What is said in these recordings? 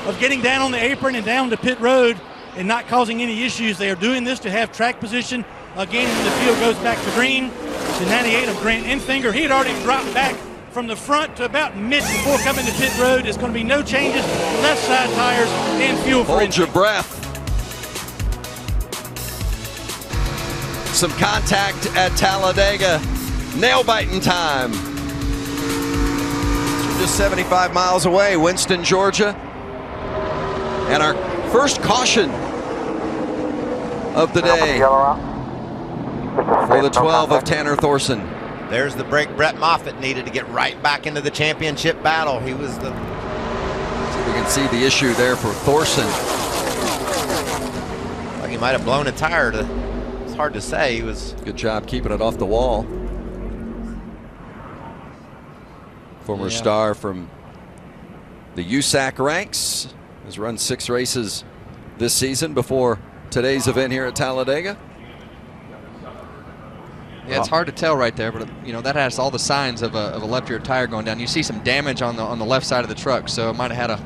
of getting down on the apron and down to pit road and not causing any issues. They are doing this to have track position. Again, when the field goes back to green, the 98 of Grant Enfinger. He had already dropped back from the front to about mid before coming to pit road. There's going to be no changes. Left side tires and fuel for Hold your breath. Some contact at Talladega. Nail-biting time. So just 75 miles away, Winston, Georgia. And our first caution of the day for the 12 of Tanner Thorson. There's the break Brett Moffitt needed to get right back into the championship battle. He was the... So we can see the issue there for Thorson. Like he might have blown a tire. It's hard to say. He was... Good job keeping it off the wall. Former star from the USAC ranks. Has run 6 races this season before today's event here at Talladega. Yeah, it's hard to tell right there, but you know that has all the signs of a left rear tire going down. You see some damage on the left side of the truck, so it might have had a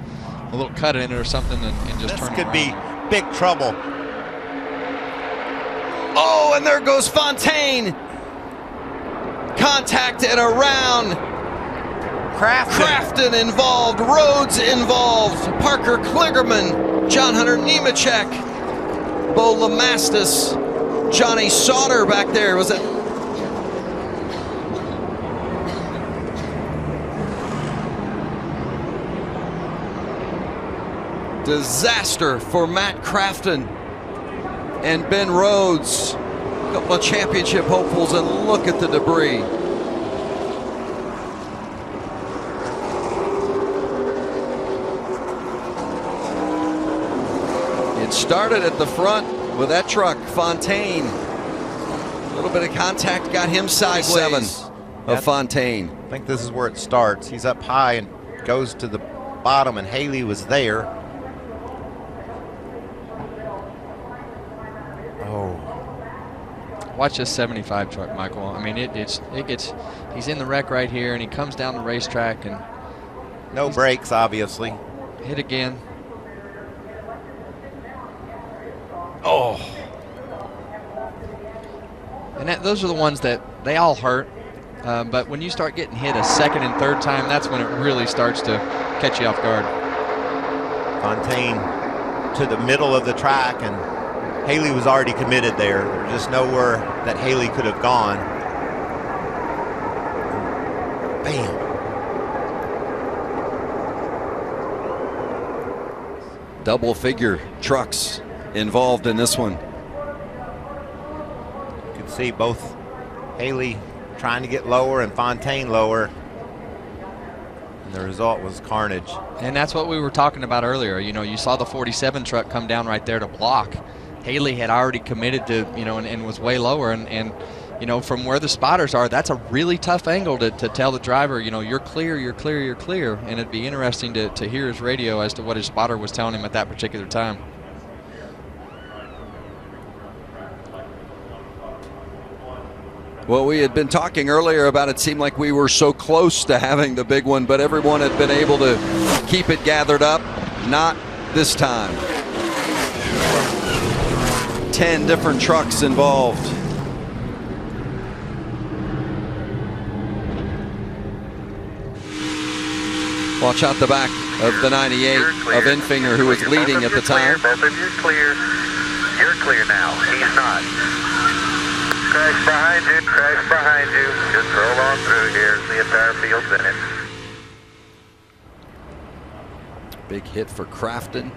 little cut in it or something, and just turned it around. This could be big trouble. Oh, and there goes Fontaine. Contact and around. Crafton involved, Rhodes involved, Parker Kligerman, John Hunter Nemechek, Bo Lamastis, Johnny Sauter back there. Was it? Disaster for Matt Crafton and Ben Rhodes. A couple of championship hopefuls, and look at the debris. It started at the front with that truck, Fontaine. A little bit of contact got him sideways of Fontaine. I think this is where it starts. He's up high and goes to the bottom, and Haley was there. Oh. Watch this 75 truck, Michael. I mean, he's in the wreck right here, and he comes down the racetrack and no brakes, obviously. Hit again. Oh. And those are the ones that they all hurt. But when you start getting hit a second and third time, that's when it really starts to catch you off guard. Fontaine to the middle of the track, and Haley was already committed there. There's just nowhere that Haley could have gone. Bam. Double figure trucks involved in this one. You can see both Haley trying to get lower and Fontaine lower. And the result was carnage. And that's what we were talking about earlier. You know, you saw the 47 truck come down right there to block. Haley had already committed to, you know, and was way lower. And, you know, from where the spotters are, that's a really tough angle to tell the driver, you know, you're clear, you're clear, you're clear. And it'd be interesting to hear his radio as to what his spotter was telling him at that particular time. Well, we had been talking earlier about it seemed like we were so close to having the big one, but everyone had been able to keep it gathered up. Not this time. 10 different trucks involved. Watch out the back of the 98 of Enfinger, who was leading at the time. Both of you clear. You're clear now. He's not. Crash behind you, crash behind you. Just roll on through here. The entire field's in it. Big hit for Crafton.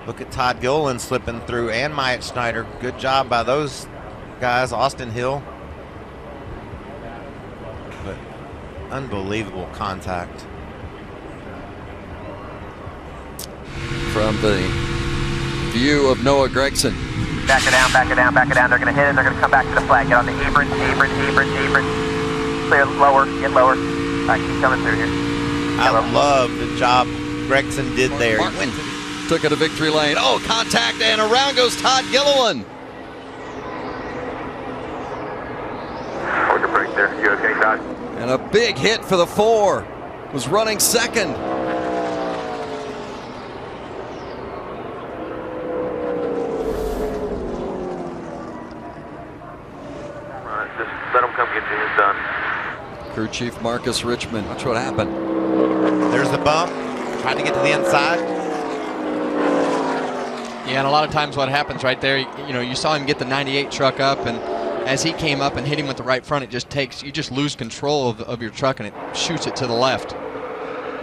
Look at Todd Gilliland slipping through, and Myatt Schneider. Good job by those guys. Austin Hill. But unbelievable contact. From the view of Noah Gregson. Back it down, back it down, back it down. They're going to hit it. They're going to come back to the flag. Get on the apron, apron, apron, apron. Clear, lower, get lower. All right, keep coming through here. I love the job Gregson did there. He went, took it to victory lane. Oh, contact, and around goes Todd Gilliland. Quick a break there. You okay, Todd? And a big hit for the 4. Was running second. Crew Chief Marcus Richmond. Watch what happened. There's the bump. Trying to get to the inside. Yeah, and a lot of times what happens right there, you saw him get the 98 truck up, and as he came up and hit him with the right front, you just lose control of your truck, and it shoots it to the left.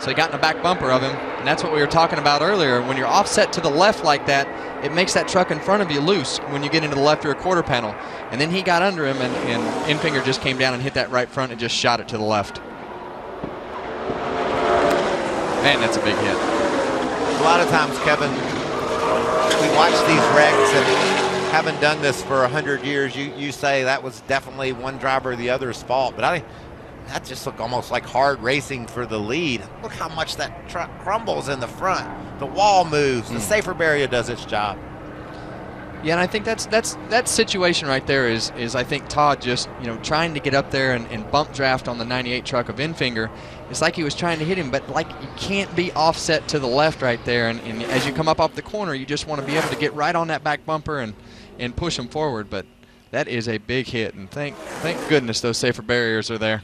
So he got in the back bumper of him, and that's what we were talking about earlier. When you're offset to the left like that, it makes that truck in front of you loose when you get into the left rear quarter panel. And then he got under him, and Enfinger just came down and hit that right front and just shot it to the left. Man, that's a big hit. A lot of times, Kevin, we watch these wrecks, and having done this for 100 years, you say that was definitely one driver or the other's fault. But that just looked almost like hard racing for the lead. Look how much that truck crumbles in the front. The wall moves. The safer barrier does its job. Yeah, and I think that situation right there is I think Todd just trying to get up there and bump draft on the 98 truck of Enfinger. It's like he was trying to hit him, but like you can't be offset to the left right there. And as you come up off the corner, you just want to be able to get right on that back bumper and push him forward. But that is a big hit, and thank goodness those safer barriers are there.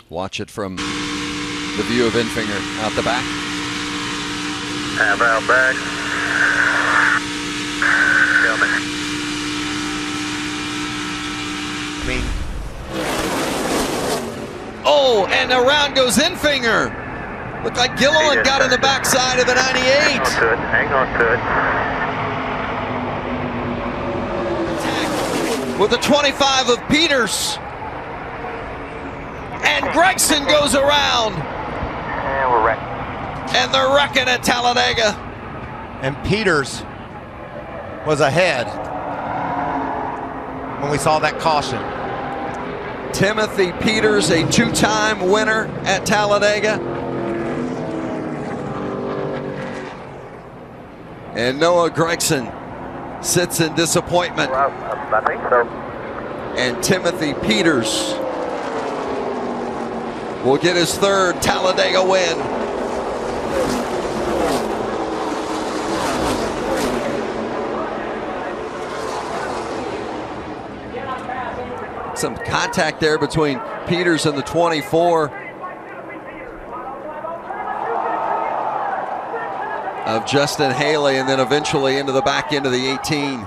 Watch it from the view of Enfinger out the back. Half out back. Coming. I mean, oh, and around goes Enfinger. Looked like Gilliland got in the backside of the 98. Hang on to it. With the 25 of Peters. And Gregson goes around. And we're wrecked. And they're wrecking at Talladega. and Peters was ahead when we saw that caution. Timothy Peters, a two-time winner at Talladega. And Noah Gregson sits in disappointment. Well, I think so. And Timothy Peters will get his third Talladega win. Some contact there between Peters and the 24 of Justin Haley, and then eventually into the back end of the 18.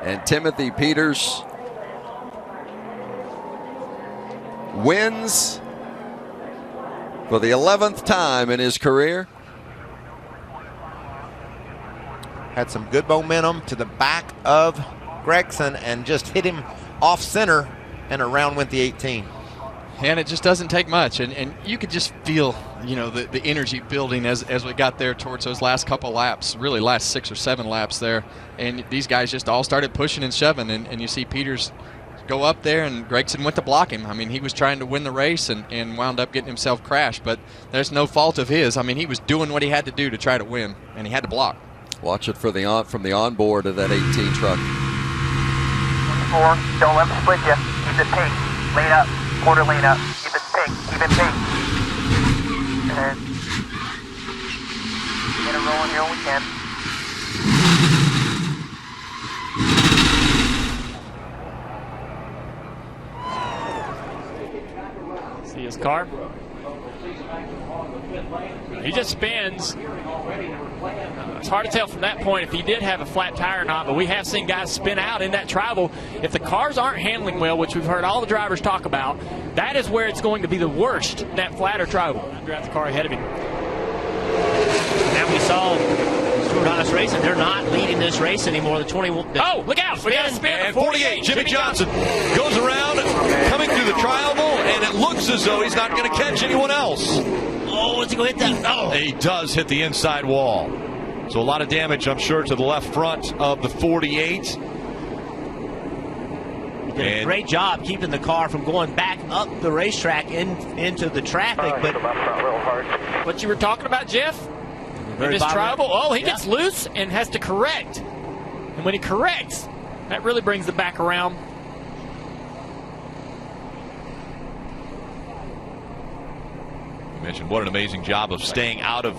And Timothy Peters wins for the 11th time in his career. Had some good momentum to the back of Gregson and just hit him off center, and around went the 18. And it just doesn't take much, and you could just feel, you know, the energy building as we got there towards those last couple laps, really last 6 or 7 laps there. And these guys just all started pushing and shoving, and you see Peters go up there, and Gregson went to block him. I mean, he was trying to win the race and wound up getting himself crashed, but there's no fault of his. I mean, he was doing what he had to do to try to win, and he had to block. Watch it for from the onboard of that 18 truck. 24, don't let them split you. Keep it pink. Lane up. Quarter lane up. Keep it pink. Keep it pink. And get it rolling here when we can. See his car? He just spins. It's hard to tell from that point if he did have a flat tire or not, but we have seen guys spin out in that tribal. If the cars aren't handling well, which we've heard all the drivers talk about, that is where it's going to be the worst, that flatter tribal. Drive the car ahead of him. Now we saw Stuart Haas Racing. They're not leading this race anymore. The 21. Oh, look out! We got a spin. And 48, Jimmy Johnson goes around, coming through the tribal, and it looks as though he's not going to catch anyone else. Oh, what's he going to hit that? Oh. He does hit the inside wall. So a lot of damage, I'm sure, to the left front of the 48. He did a great job keeping the car from going back up the racetrack into the traffic. But What you were talking about, Jeff? In this tribal, he gets loose and has to correct. And when he corrects, that really brings the back around. You mentioned what an amazing job of staying out of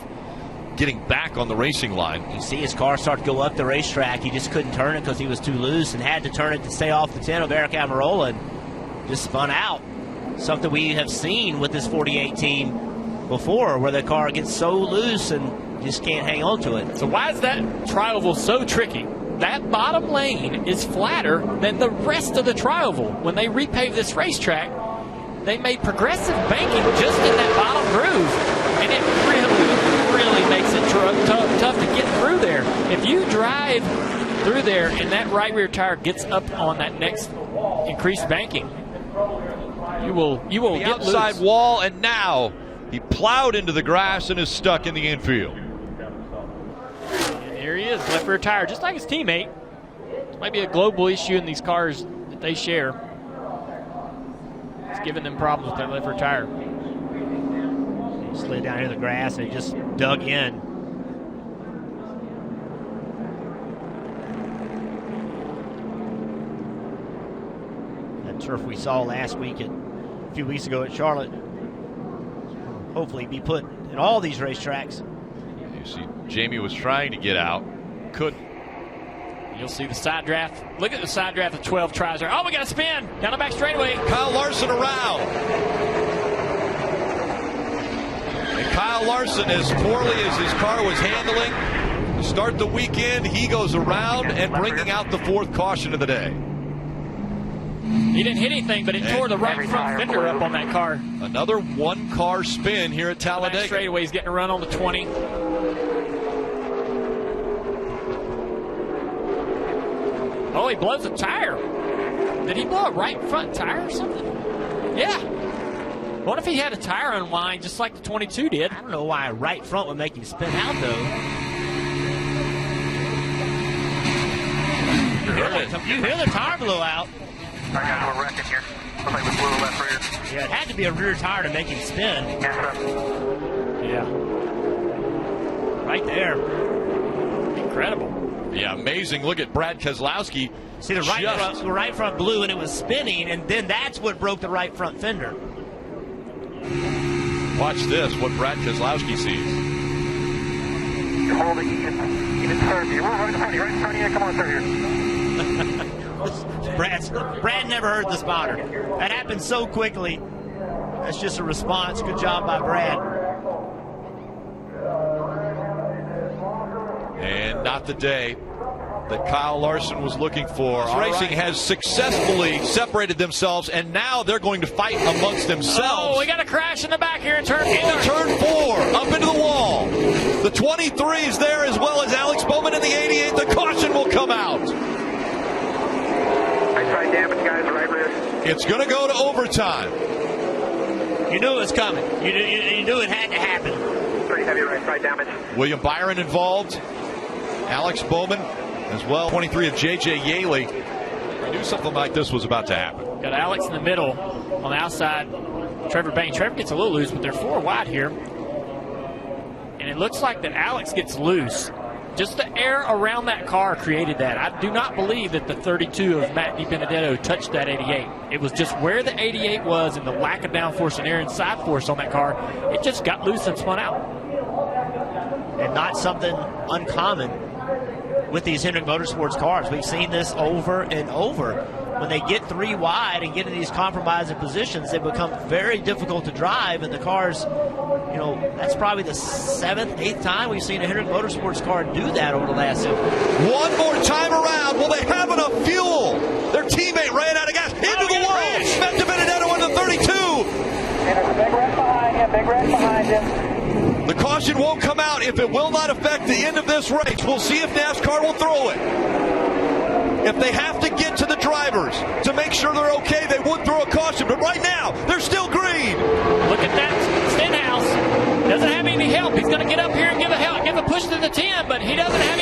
getting back on the racing line. You see his car start to go up the racetrack. He just couldn't turn it because he was too loose and had to turn it to stay off the 10 of Eric Almirola and just spun out. Something we have seen with this 48 team before, where the car gets so loose and just can't hang on to it. So why is that tri-oval so tricky? That bottom lane is flatter than the rest of the tri-oval. When they repaved this racetrack, they made progressive banking just in that bottom groove, and it really makes it tough to get through there. If you drive through there and that right rear tire gets up on that next increased banking, you will the get outside loose. wall, and now he plowed into the grass and is stuck in the infield. And here he is, left rear tire, just like his teammate. It might be a global issue in these cars that they share. It's giving them problems with their left rear tire. He slid down into the grass and he just dug in. That turf we saw last week, a few weeks ago at Charlotte, hopefully be put in all these racetracks. You see, Jamie was trying to get out, couldn't. You'll see the side draft. Look at the side draft of 12 tries there. Oh, we got a spin down the back straightaway. Kyle Larson around. And Kyle Larson, as poorly as his car was handling, to start the weekend, he goes around and bringing out the 4th caution of the day. He didn't hit anything, but it tore the right front fender up on that car. Another 1-car spin here at Talladega. Back straightaway, he's getting a run on the 20. Oh, he blows a tire. Did he blow a right front tire or something? Yeah. What if he had a tire unwind just like the 22 did? I don't know why a right front would make him spin out, though. You hear the tire blow out. I got a wreck in here. Looks like we blew a left rear. Yeah, it had to be a rear tire to make him spin. Yeah. Right there. Incredible. Yeah, amazing. Look at Brad Keselowski. See, the right front blew and it was spinning, and then that's what broke the right front fender. Watch this, what Brad Keselowski sees. Hold it, even serve you. We're right in front of you, right in front of you. Come on through here. Brad never heard the spotter. That happened so quickly. That's just a response. Good job by Brad. And not the day that Kyle Larson was looking for. Racing has successfully separated themselves, and now they're going to fight amongst themselves. Oh, we got a crash in the back here in turn 4. Turn 4, up into the wall. The 23 is there, as well as Alex Bowman in the 88. The caution will come out. I tried damage, guys, right rear. It's going to go to overtime. You knew it was coming. You knew it had to happen. Pretty heavy right side damage. William Byron involved. Alex Bowman as well. 23 of J.J. Yaley. We knew something like this was about to happen. Got Alex in the middle. On the outside, Trevor Bain. Trevor gets a little loose, but they're 4 wide here. And it looks like that Alex gets loose. Just the air around that car created that. I do not believe that the 32 of Matt DiBenedetto touched that 88. It was just where the 88 was and the lack of downforce and air and side force on that car. It just got loose and spun out. And not something uncommon with these Hendrick Motorsports cars. We've seen this over and over. When they get 3 wide and get in these compromising positions, they become very difficult to drive, and the cars, you know, that's probably the 7th, 8th time we've seen a Hendrick Motorsports car do that over the last 7 years. One more time around. Will they have enough fuel? Their teammate ran out of gas. Into the wall. Matt DiBenedetto on the 32. And there's a big wreck behind you, big wreck behind you. The caution won't come out if it will not affect the end of this race. We'll see if NASCAR will throw it. If they have to get to the drivers to make sure they're okay, they would throw a caution. But right now, they're still green. Look at that Stenhouse. Doesn't have any help. He's going to get up here and give a push to the 10, but he doesn't have